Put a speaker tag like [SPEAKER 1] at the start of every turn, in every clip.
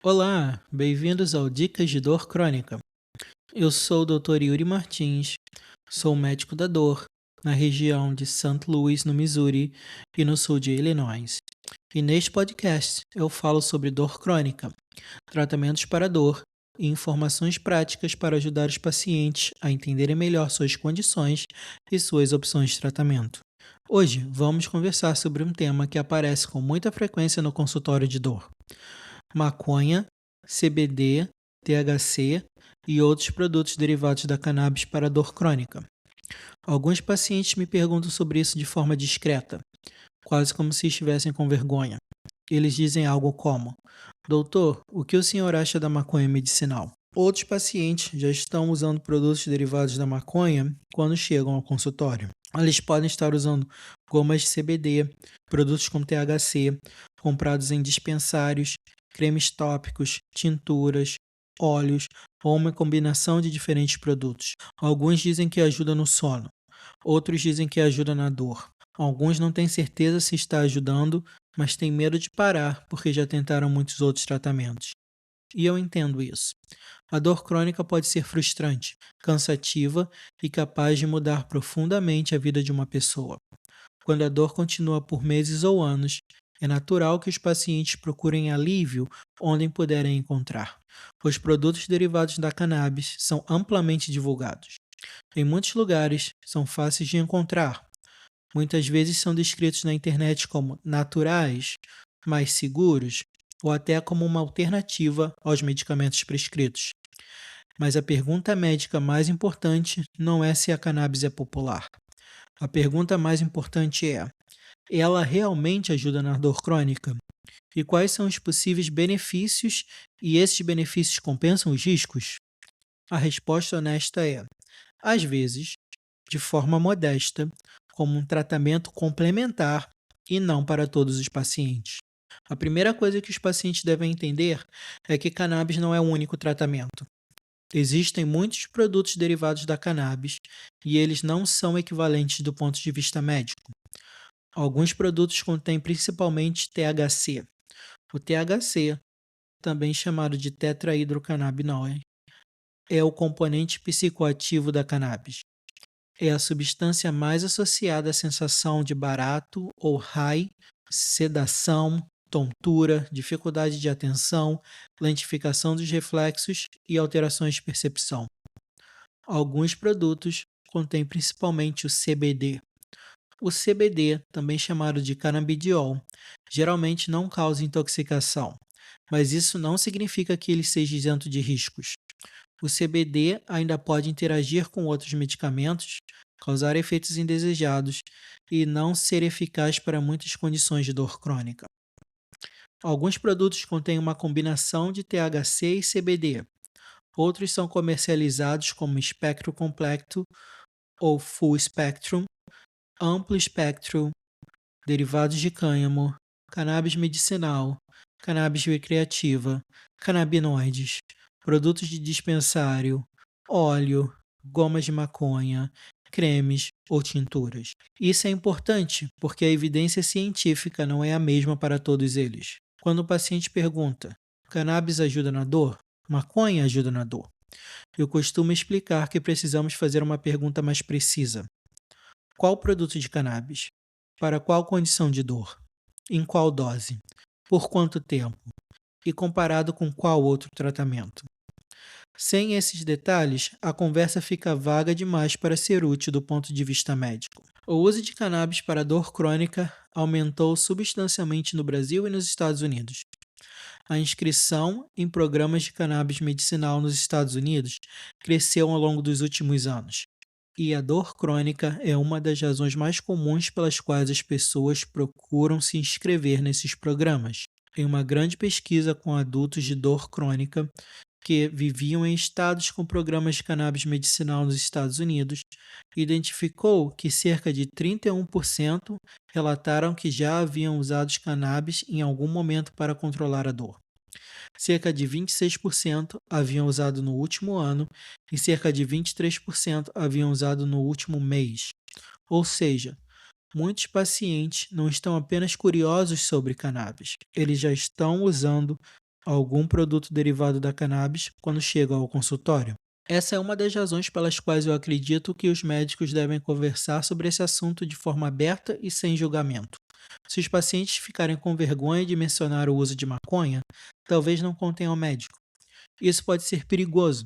[SPEAKER 1] Olá, bem-vindos ao Dicas de Dor Crônica. Eu sou o Dr. Yuri Martins, sou médico da dor na região de St. Louis, no Missouri e no sul de Illinois. E neste podcast eu falo sobre dor crônica, tratamentos para dor e informações práticas para ajudar os pacientes a entenderem melhor suas condições e suas opções de tratamento. Hoje vamos conversar sobre um tema que aparece com muita frequência no consultório de dor: maconha, CBD, THC e outros produtos derivados da cannabis para dor crônica. Alguns pacientes me perguntam sobre isso de forma discreta, quase como se estivessem com vergonha. Eles dizem algo como: Doutor, o que o senhor acha da maconha medicinal? Outros pacientes já estão usando produtos derivados da maconha quando chegam ao consultório. Eles podem estar usando gomas de CBD, produtos com THC, comprados em dispensários, cremes tópicos, tinturas, óleos ou uma combinação de diferentes produtos. Alguns dizem que ajuda no sono, outros dizem que ajuda na dor. Alguns não têm certeza se está ajudando, mas têm medo de parar porque já tentaram muitos outros tratamentos. E eu entendo isso. A dor crônica pode ser frustrante, cansativa e capaz de mudar profundamente a vida de uma pessoa. Quando a dor continua por meses ou anos, é natural que os pacientes procurem alívio onde puderem encontrar. Os produtos derivados da cannabis são amplamente divulgados. Em muitos lugares, são fáceis de encontrar. Muitas vezes são descritos na internet como naturais, mais seguros ou até como uma alternativa aos medicamentos prescritos. Mas a pergunta médica mais importante não é se a cannabis é popular. A pergunta mais importante é: ela realmente ajuda na dor crônica? E quais são os possíveis benefícios e esses benefícios compensam os riscos? A resposta honesta é: às vezes, de forma modesta, como um tratamento complementar e não para todos os pacientes. A primeira coisa que os pacientes devem entender é que cannabis não é o único tratamento. Existem muitos produtos derivados da cannabis e eles não são equivalentes do ponto de vista médico. Alguns produtos contêm principalmente THC. O THC, também chamado de tetrahidrocannabinol, é o componente psicoativo da cannabis. É a substância mais associada à sensação de barato ou high, sedação, tontura, dificuldade de atenção, lentificação dos reflexos e alterações de percepção. Alguns produtos contêm principalmente o CBD. O CBD, também chamado de canabidiol, geralmente não causa intoxicação, mas isso não significa que ele seja isento de riscos. O CBD ainda pode interagir com outros medicamentos, causar efeitos indesejados e não ser eficaz para muitas condições de dor crônica. Alguns produtos contêm uma combinação de THC e CBD. Outros são comercializados como espectro completo ou full spectrum, amplo espectro, derivados de cânhamo, cannabis medicinal, cannabis recreativa, canabinoides, produtos de dispensário, óleo, gomas de maconha, cremes ou tinturas. Isso é importante porque a evidência científica não é a mesma para todos eles. Quando o paciente pergunta: cannabis ajuda na dor? Maconha ajuda na dor? Eu costumo explicar que precisamos fazer uma pergunta mais precisa: qual produto de cannabis? Para qual condição de dor? Em qual dose? Por quanto tempo? E comparado com qual outro tratamento? Sem esses detalhes, a conversa fica vaga demais para ser útil do ponto de vista médico. O uso de cannabis para dor crônica aumentou substancialmente no Brasil e nos Estados Unidos. A inscrição em programas de cannabis medicinal nos Estados Unidos cresceu ao longo dos últimos anos. E a dor crônica é uma das razões mais comuns pelas quais as pessoas procuram se inscrever nesses programas. Em uma grande pesquisa com adultos de dor crônica que viviam em estados com programas de cannabis medicinal nos Estados Unidos, identificou que cerca de 31% relataram que já haviam usado cannabis em algum momento para controlar a dor. Cerca de 26% haviam usado no último ano e cerca de 23% haviam usado no último mês. Ou seja, muitos pacientes não estão apenas curiosos sobre cannabis, eles já estão usando algum produto derivado da cannabis quando chegam ao consultório. Essa é uma das razões pelas quais eu acredito que os médicos devem conversar sobre esse assunto de forma aberta e sem julgamento. Se os pacientes ficarem com vergonha de mencionar o uso de maconha, talvez não contem ao médico. Isso pode ser perigoso,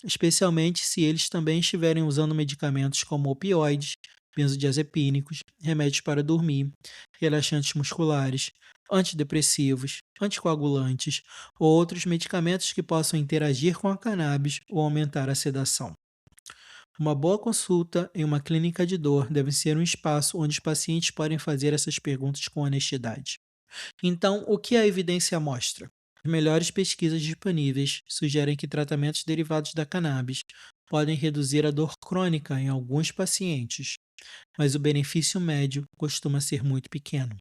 [SPEAKER 1] especialmente se eles também estiverem usando medicamentos como opioides, benzodiazepínicos, remédios para dormir, relaxantes musculares, antidepressivos, anticoagulantes ou outros medicamentos que possam interagir com a cannabis ou aumentar a sedação. Uma boa consulta em uma clínica de dor deve ser um espaço onde os pacientes podem fazer essas perguntas com honestidade. Então, o que a evidência mostra? As melhores pesquisas disponíveis sugerem que tratamentos derivados da cannabis podem reduzir a dor crônica em alguns pacientes, mas o benefício médio costuma ser muito pequeno.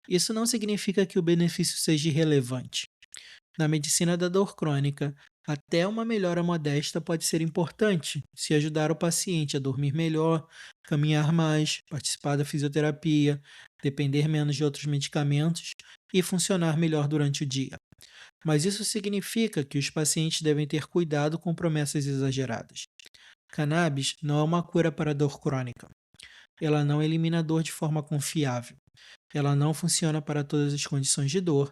[SPEAKER 1] Isso não significa que o benefício seja irrelevante. Na medicina da dor crônica, até uma melhora modesta pode ser importante se ajudar o paciente a dormir melhor, caminhar mais, participar da fisioterapia, depender menos de outros medicamentos e funcionar melhor durante o dia. Mas isso significa que os pacientes devem ter cuidado com promessas exageradas. Cannabis não é uma cura para a dor crônica. Ela não elimina a dor de forma confiável. Ela não funciona para todas as condições de dor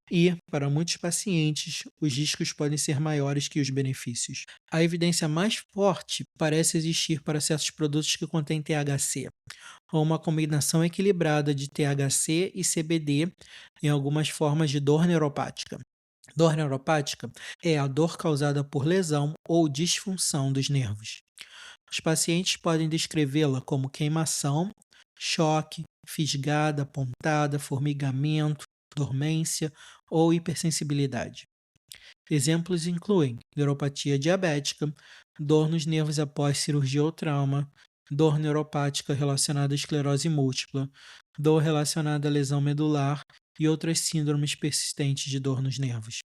[SPEAKER 1] e, para muitos pacientes, os riscos podem ser maiores que os benefícios. A evidência mais forte parece existir para certos produtos que contêm THC, ou uma combinação equilibrada de THC e CBD em algumas formas de dor neuropática. Dor neuropática é a dor causada por lesão ou disfunção dos nervos. Os pacientes podem descrevê-la como queimação, choque, fisgada, pontada, formigamento, dormência ou hipersensibilidade. Exemplos incluem neuropatia diabética, dor nos nervos após cirurgia ou trauma, dor neuropática relacionada à esclerose múltipla, dor relacionada à lesão medular e outras síndromes persistentes de dor nos nervos.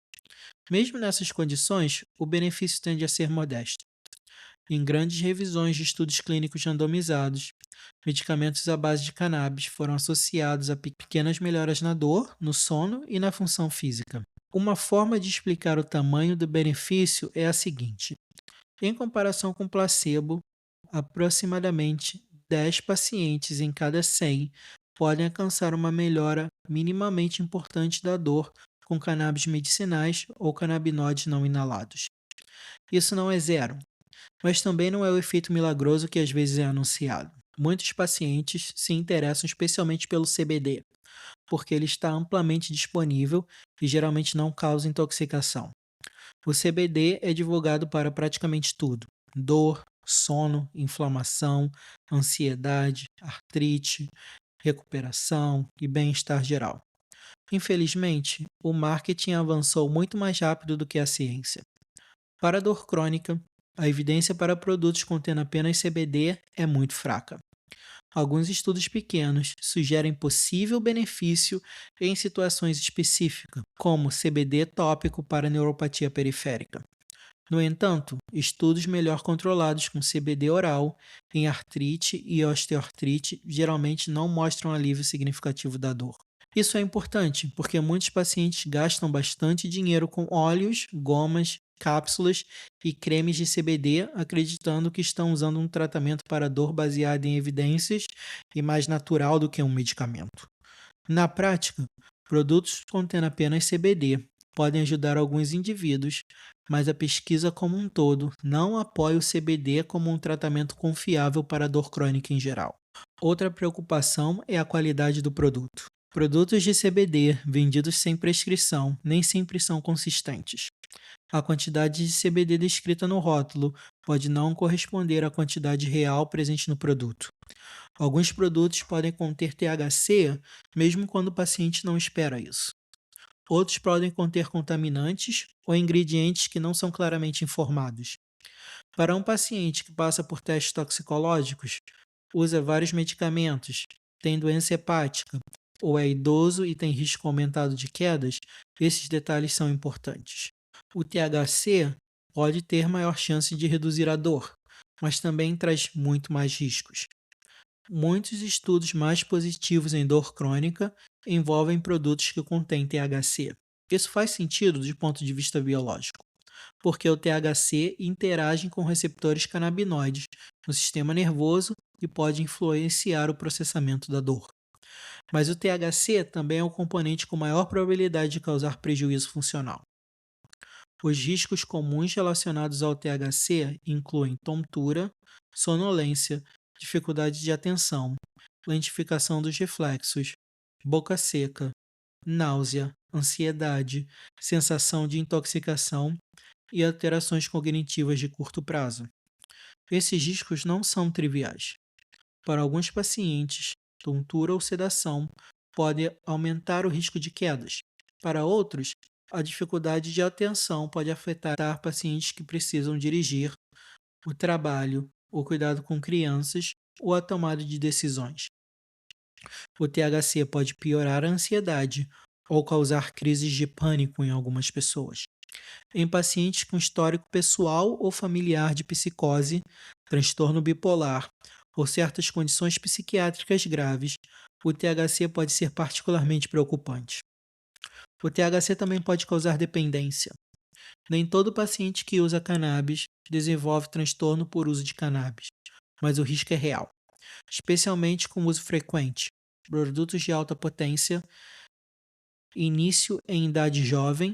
[SPEAKER 1] Mesmo nessas condições, o benefício tende a ser modesto. Em grandes revisões de estudos clínicos randomizados, medicamentos à base de cannabis foram associados a pequenas melhoras na dor, no sono e na função física. Uma forma de explicar o tamanho do benefício é a seguinte: em comparação com placebo, aproximadamente 10 pacientes em cada 100 podem alcançar uma melhora minimamente importante da dor com cannabis medicinais ou canabinoides não inalados. Isso não é zero, mas também não é o efeito milagroso que às vezes é anunciado. Muitos pacientes se interessam especialmente pelo CBD, porque ele está amplamente disponível e geralmente não causa intoxicação. O CBD é divulgado para praticamente tudo: dor, sono, inflamação, ansiedade, artrite, recuperação e bem-estar geral. Infelizmente, o marketing avançou muito mais rápido do que a ciência. Para a dor crônica, a evidência para produtos contendo apenas CBD é muito fraca. Alguns estudos pequenos sugerem possível benefício em situações específicas, como CBD tópico para neuropatia periférica. No entanto, estudos melhor controlados com CBD oral em artrite e osteoartrite geralmente não mostram alívio significativo da dor. Isso é importante porque muitos pacientes gastam bastante dinheiro com óleos, gomas, cápsulas e cremes de CBD, acreditando que estão usando um tratamento para dor baseado em evidências e mais natural do que um medicamento. Na prática, produtos contendo apenas CBD podem ajudar alguns indivíduos, mas a pesquisa como um todo não apoia o CBD como um tratamento confiável para a dor crônica em geral. Outra preocupação é a qualidade do produto. Produtos de CBD vendidos sem prescrição nem sempre são consistentes. A quantidade de CBD descrita no rótulo pode não corresponder à quantidade real presente no produto. Alguns produtos podem conter THC, mesmo quando o paciente não espera isso. Outros podem conter contaminantes ou ingredientes que não são claramente informados. Para um paciente que passa por testes toxicológicos, usa vários medicamentos, tem doença hepática ou é idoso e tem risco aumentado de quedas, esses detalhes são importantes. O THC pode ter maior chance de reduzir a dor, mas também traz muito mais riscos. Muitos estudos mais positivos em dor crônica envolvem produtos que contêm THC. Isso faz sentido do ponto de vista biológico, porque o THC interage com receptores canabinoides no sistema nervoso e pode influenciar o processamento da dor. Mas o THC também é o componente com maior probabilidade de causar prejuízo funcional. Os riscos comuns relacionados ao THC incluem tontura, sonolência, dificuldade de atenção, lentificação dos reflexos, boca seca, náusea, ansiedade, sensação de intoxicação e alterações cognitivas de curto prazo. Esses riscos não são triviais. Para alguns pacientes, tontura ou sedação pode aumentar o risco de quedas. Para outros, a dificuldade de atenção pode afetar pacientes que precisam dirigir, o trabalho, o cuidado com crianças ou a tomada de decisões. O THC pode piorar a ansiedade ou causar crises de pânico em algumas pessoas. Em pacientes com histórico pessoal ou familiar de psicose, transtorno bipolar ou certas condições psiquiátricas graves, o THC pode ser particularmente preocupante. O THC também pode causar dependência. Nem todo paciente que usa cannabis desenvolve transtorno por uso de cannabis, mas o risco é real, especialmente com uso frequente, produtos de alta potência, início em idade jovem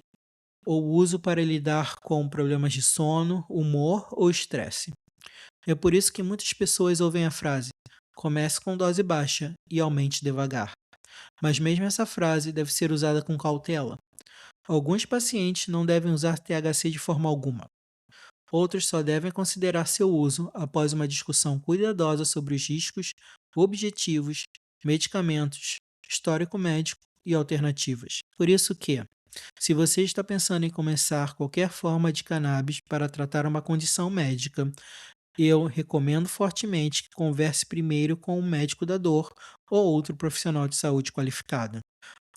[SPEAKER 1] ou uso para lidar com problemas de sono, humor ou estresse. É por isso que muitas pessoas ouvem a frase: comece com dose baixa e aumente devagar. Mas mesmo essa frase deve ser usada com cautela. Alguns pacientes não devem usar THC de forma alguma. Outros só devem considerar seu uso após uma discussão cuidadosa sobre os riscos, objetivos, medicamentos, histórico médico e alternativas. Por isso que, se você está pensando em começar qualquer forma de cannabis para tratar uma condição médica, eu recomendo fortemente que converse primeiro com um médico da dor ou outro profissional de saúde qualificado.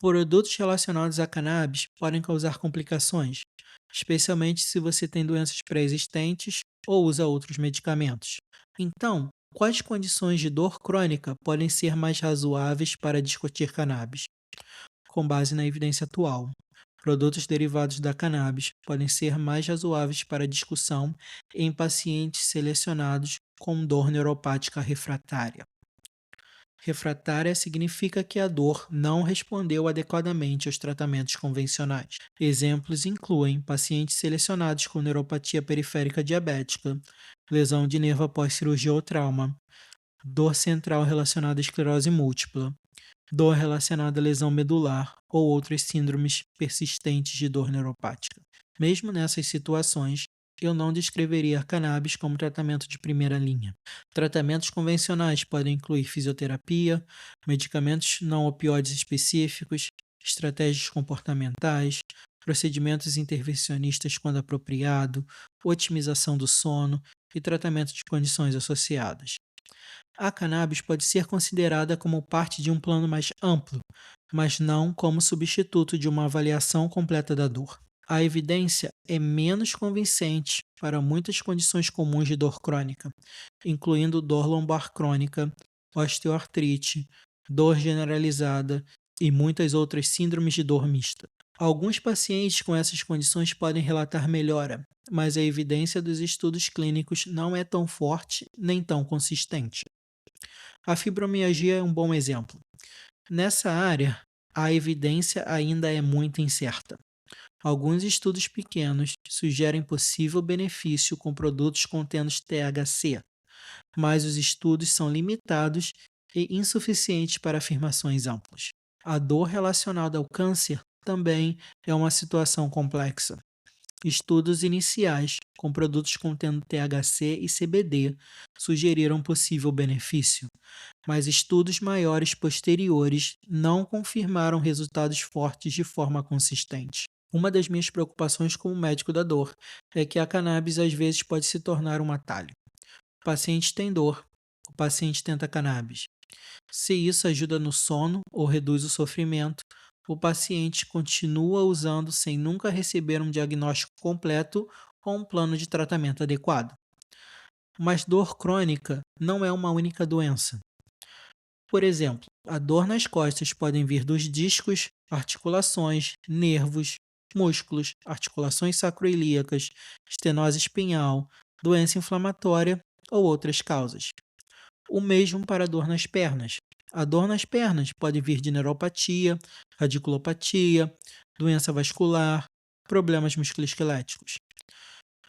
[SPEAKER 1] Produtos relacionados a cannabis podem causar complicações, especialmente se você tem doenças pré-existentes ou usa outros medicamentos. Então, quais condições de dor crônica podem ser mais razoáveis para discutir cannabis? Com base na evidência atual, produtos derivados da cannabis podem ser mais razoáveis para discussão em pacientes selecionados com dor neuropática refratária. Refratária significa que a dor não respondeu adequadamente aos tratamentos convencionais. Exemplos incluem pacientes selecionados com neuropatia periférica diabética, lesão de nervo após cirurgia ou trauma, dor central relacionada à esclerose múltipla, dor relacionada à lesão medular ou outras síndromes persistentes de dor neuropática. Mesmo nessas situações, eu não descreveria a cannabis como tratamento de primeira linha. Tratamentos convencionais podem incluir fisioterapia, medicamentos não opioides específicos, estratégias comportamentais, procedimentos intervencionistas quando apropriado, otimização do sono e tratamento de condições associadas. A cannabis pode ser considerada como parte de um plano mais amplo, mas não como substituto de uma avaliação completa da dor. A evidência é menos convincente para muitas condições comuns de dor crônica, incluindo dor lombar crônica, osteoartrite, dor generalizada e muitas outras síndromes de dor mista. Alguns pacientes com essas condições podem relatar melhora, mas a evidência dos estudos clínicos não é tão forte nem tão consistente. A fibromialgia é um bom exemplo. Nessa área, a evidência ainda é muito incerta. Alguns estudos pequenos sugerem possível benefício com produtos contendo THC, mas os estudos são limitados e insuficientes para afirmações amplas. A dor relacionada ao câncer também é uma situação complexa. Estudos iniciais com produtos contendo THC e CBD sugeriram possível benefício, mas estudos maiores posteriores não confirmaram resultados fortes de forma consistente. Uma das minhas preocupações como médico da dor é que a cannabis às vezes pode se tornar um atalho. O paciente tem dor, o paciente tenta cannabis. Se isso ajuda no sono ou reduz o sofrimento, o paciente continua usando sem nunca receber um diagnóstico completo ou um plano de tratamento adequado. Mas dor crônica não é uma única doença. Por exemplo, a dor nas costas pode vir dos discos, articulações, nervos, músculos, articulações sacroiliacas, estenose espinhal, doença inflamatória ou outras causas. O mesmo para a dor nas pernas. A dor nas pernas pode vir de neuropatia, radiculopatia, doença vascular, problemas musculoesqueléticos.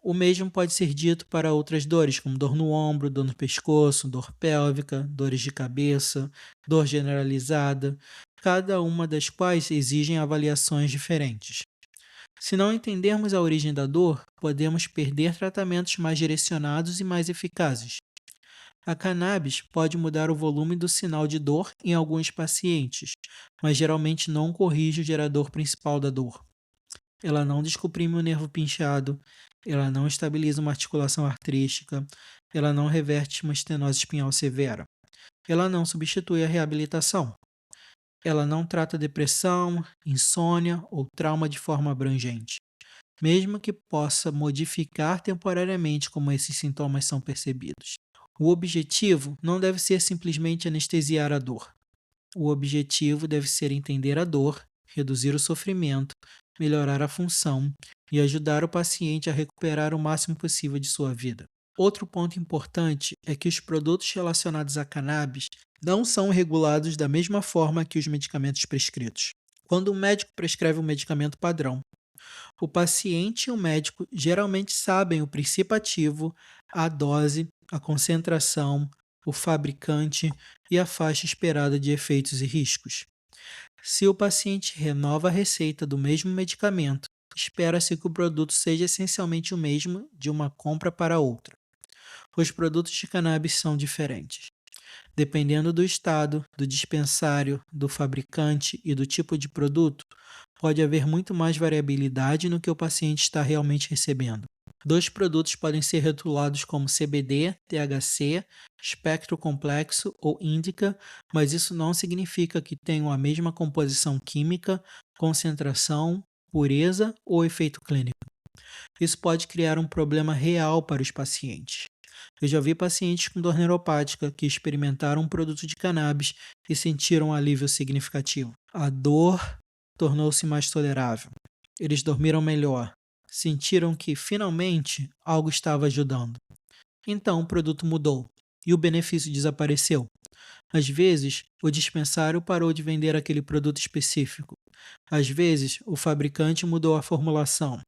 [SPEAKER 1] O mesmo pode ser dito para outras dores, como dor no ombro, dor no pescoço, dor pélvica, dores de cabeça, dor generalizada, cada uma das quais exigem avaliações diferentes. Se não entendermos a origem da dor, podemos perder tratamentos mais direcionados e mais eficazes. A cannabis pode mudar o volume do sinal de dor em alguns pacientes, mas geralmente não corrige o gerador principal da dor. Ela não descomprime o nervo pinchado, ela não estabiliza uma articulação artrística, ela não reverte uma estenose espinhal severa. Ela não substitui a reabilitação. Ela não trata depressão, insônia ou trauma de forma abrangente, mesmo que possa modificar temporariamente como esses sintomas são percebidos. O objetivo não deve ser simplesmente anestesiar a dor. O objetivo deve ser entender a dor, reduzir o sofrimento, melhorar a função e ajudar o paciente a recuperar o máximo possível de sua vida. Outro ponto importante é que os produtos relacionados à cannabis não são regulados da mesma forma que os medicamentos prescritos. Quando um médico prescreve um medicamento padrão, o paciente e o médico geralmente sabem o princípio ativo, a dose, a concentração, o fabricante e a faixa esperada de efeitos e riscos. Se o paciente renova a receita do mesmo medicamento, espera-se que o produto seja essencialmente o mesmo de uma compra para outra. Os produtos de cannabis são diferentes. Dependendo do estado, do dispensário, do fabricante e do tipo de produto, pode haver muito mais variabilidade no que o paciente está realmente recebendo. Dois produtos podem ser rotulados como CBD, THC, espectro complexo ou índica, mas isso não significa que tenham a mesma composição química, concentração, pureza ou efeito clínico. Isso pode criar um problema real para os pacientes. Eu já vi pacientes com dor neuropática que experimentaram um produto de cannabis e sentiram um alívio significativo. A dor tornou-se mais tolerável. Eles dormiram melhor. Sentiram que, finalmente, algo estava ajudando. Então o produto mudou e o benefício desapareceu. Às vezes, o dispensário parou de vender aquele produto específico. Às vezes, o fabricante mudou a formulação.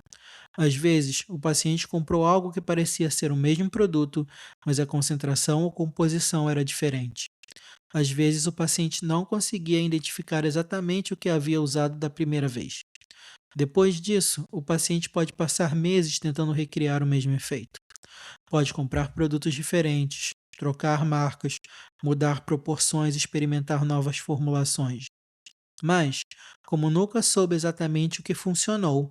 [SPEAKER 1] Às vezes, o paciente comprou algo que parecia ser o mesmo produto, mas a concentração ou composição era diferente. Às vezes, o paciente não conseguia identificar exatamente o que havia usado da primeira vez. Depois disso, o paciente pode passar meses tentando recriar o mesmo efeito. Pode comprar produtos diferentes, trocar marcas, mudar proporções e experimentar novas formulações. Mas, como nunca soube exatamente o que funcionou,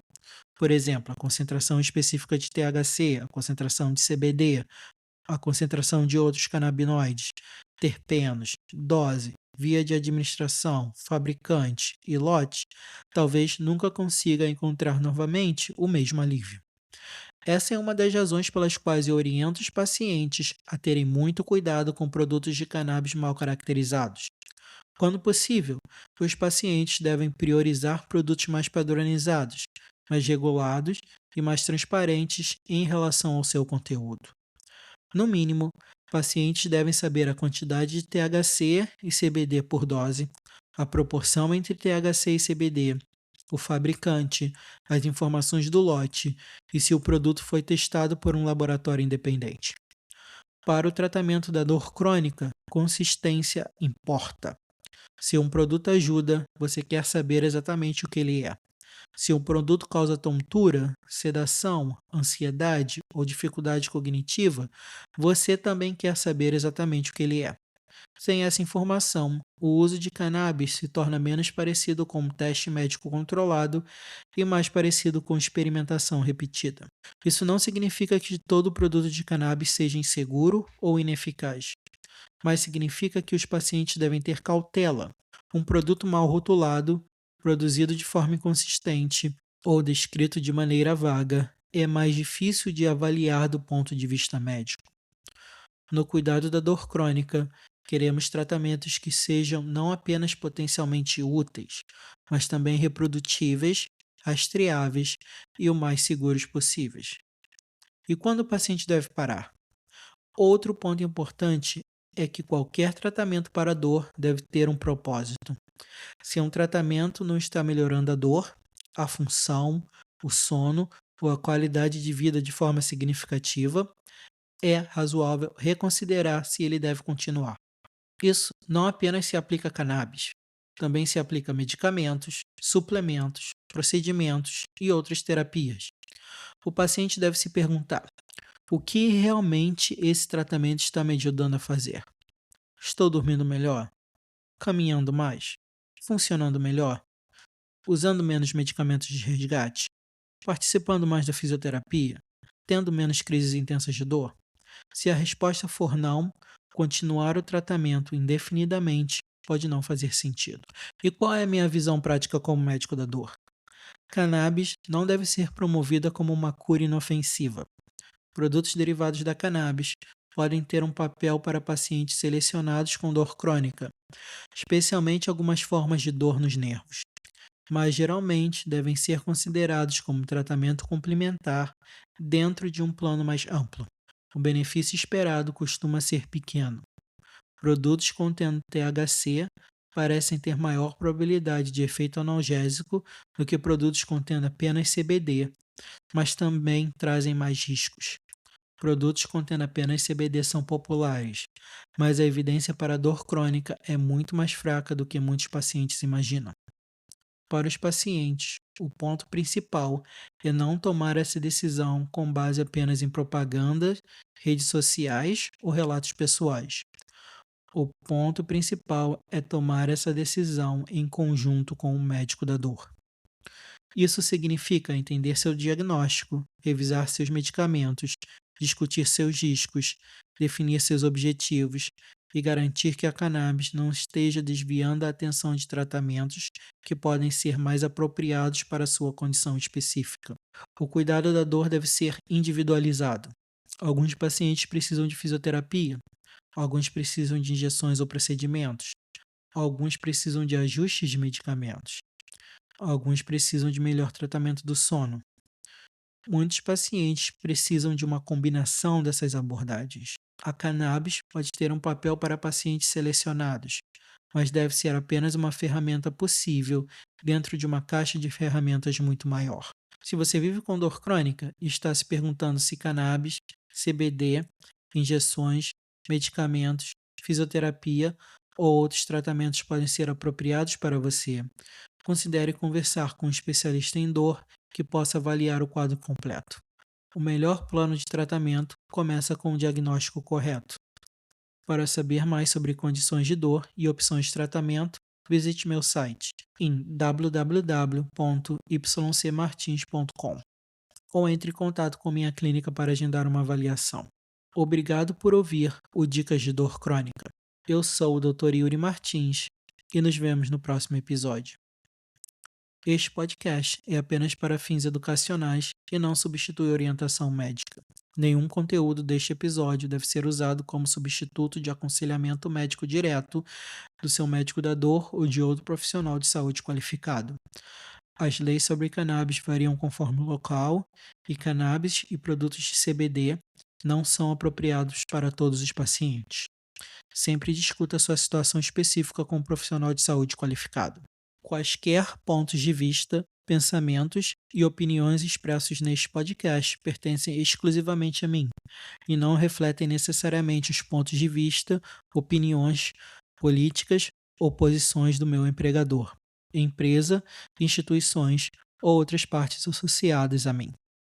[SPEAKER 1] por exemplo, a concentração específica de THC, a concentração de CBD, a concentração de outros canabinoides, terpenos, dose, via de administração, fabricante e lote, talvez nunca consiga encontrar novamente o mesmo alívio. Essa é uma das razões pelas quais eu oriento os pacientes a terem muito cuidado com produtos de cannabis mal caracterizados. Quando possível, os pacientes devem priorizar produtos mais padronizados, mais regulados e mais transparentes em relação ao seu conteúdo. No mínimo, pacientes devem saber a quantidade de THC e CBD por dose, a proporção entre THC e CBD, o fabricante, as informações do lote e se o produto foi testado por um laboratório independente. Para o tratamento da dor crônica, consistência importa. Se um produto ajuda, você quer saber exatamente o que ele é. Se um produto causa tontura, sedação, ansiedade ou dificuldade cognitiva, você também quer saber exatamente o que ele é. Sem essa informação, o uso de cannabis se torna menos parecido com um teste médico controlado e mais parecido com experimentação repetida. Isso não significa que todo produto de cannabis seja inseguro ou ineficaz, mas significa que os pacientes devem ter cautela. Um produto mal rotulado, produzido de forma inconsistente ou descrito de maneira vaga é mais difícil de avaliar do ponto de vista médico. No cuidado da dor crônica, queremos tratamentos que sejam não apenas potencialmente úteis, mas também reprodutíveis rastreáveis e o mais seguros possíveis. E quando o paciente deve parar? Outro ponto importante é que qualquer tratamento para a dor deve ter um propósito. Se um tratamento não está melhorando a dor, a função, o sono ou a qualidade de vida de forma significativa, é razoável reconsiderar se ele deve continuar. Isso não apenas se aplica a cannabis, também se aplica a medicamentos, suplementos, procedimentos e outras terapias. O paciente deve se perguntar: o que realmente esse tratamento está me ajudando a fazer? Estou dormindo melhor? Caminhando mais? Funcionando melhor? Usando menos medicamentos de resgate? Participando mais da fisioterapia? Tendo menos crises intensas de dor? Se a resposta for não, continuar o tratamento indefinidamente pode não fazer sentido. E qual é a minha visão prática como médico da dor? Cannabis não deve ser promovida como uma cura inofensiva. Produtos derivados da cannabis podem ter um papel para pacientes selecionados com dor crônica, especialmente algumas formas de dor nos nervos, mas geralmente devem ser considerados como tratamento complementar dentro de um plano mais amplo. O benefício esperado costuma ser pequeno. Produtos contendo THC parecem ter maior probabilidade de efeito analgésico do que produtos contendo apenas CBD, mas também trazem mais riscos. Produtos contendo apenas CBD são populares, mas a evidência para a dor crônica é muito mais fraca do que muitos pacientes imaginam. Para os pacientes, o ponto principal é não tomar essa decisão com base apenas em propaganda, redes sociais ou relatos pessoais. O ponto principal é tomar essa decisão em conjunto com o médico da dor. Isso significa entender seu diagnóstico, revisar seus medicamentos, discutir seus riscos, definir seus objetivos e garantir que a cannabis não esteja desviando a atenção de tratamentos que podem ser mais apropriados para a sua condição específica. O cuidado da dor deve ser individualizado. Alguns pacientes precisam de fisioterapia, alguns precisam de injeções ou procedimentos, alguns precisam de ajustes de medicamentos. Alguns precisam de melhor tratamento do sono. Muitos pacientes precisam de uma combinação dessas abordagens. A cannabis pode ter um papel para pacientes selecionados, mas deve ser apenas uma ferramenta possível dentro de uma caixa de ferramentas muito maior. Se você vive com dor crônica e está se perguntando se cannabis, CBD, injeções, medicamentos, fisioterapia ou outros tratamentos podem ser apropriados para você, considere conversar com um especialista em dor que possa avaliar o quadro completo. O melhor plano de tratamento começa com o diagnóstico correto. Para saber mais sobre condições de dor e opções de tratamento, visite meu site em www.ycmartins.com ou entre em contato com minha clínica para agendar uma avaliação. Obrigado por ouvir o Dicas de Dor Crônica. Eu sou o Dr. Yuri Martins e nos vemos no próximo episódio. Este podcast é apenas para fins educacionais e não substitui orientação médica. Nenhum conteúdo deste episódio deve ser usado como substituto de aconselhamento médico direto do seu médico da dor ou de outro profissional de saúde qualificado. As leis sobre cannabis variam conforme o local e cannabis e produtos de CBD não são apropriados para todos os pacientes. Sempre discuta sua situação específica com um profissional de saúde qualificado. Quaisquer pontos de vista, pensamentos e opiniões expressos neste podcast pertencem exclusivamente a mim e não refletem necessariamente os pontos de vista, opiniões políticas ou posições do meu empregador, empresa, instituições ou outras partes associadas a mim.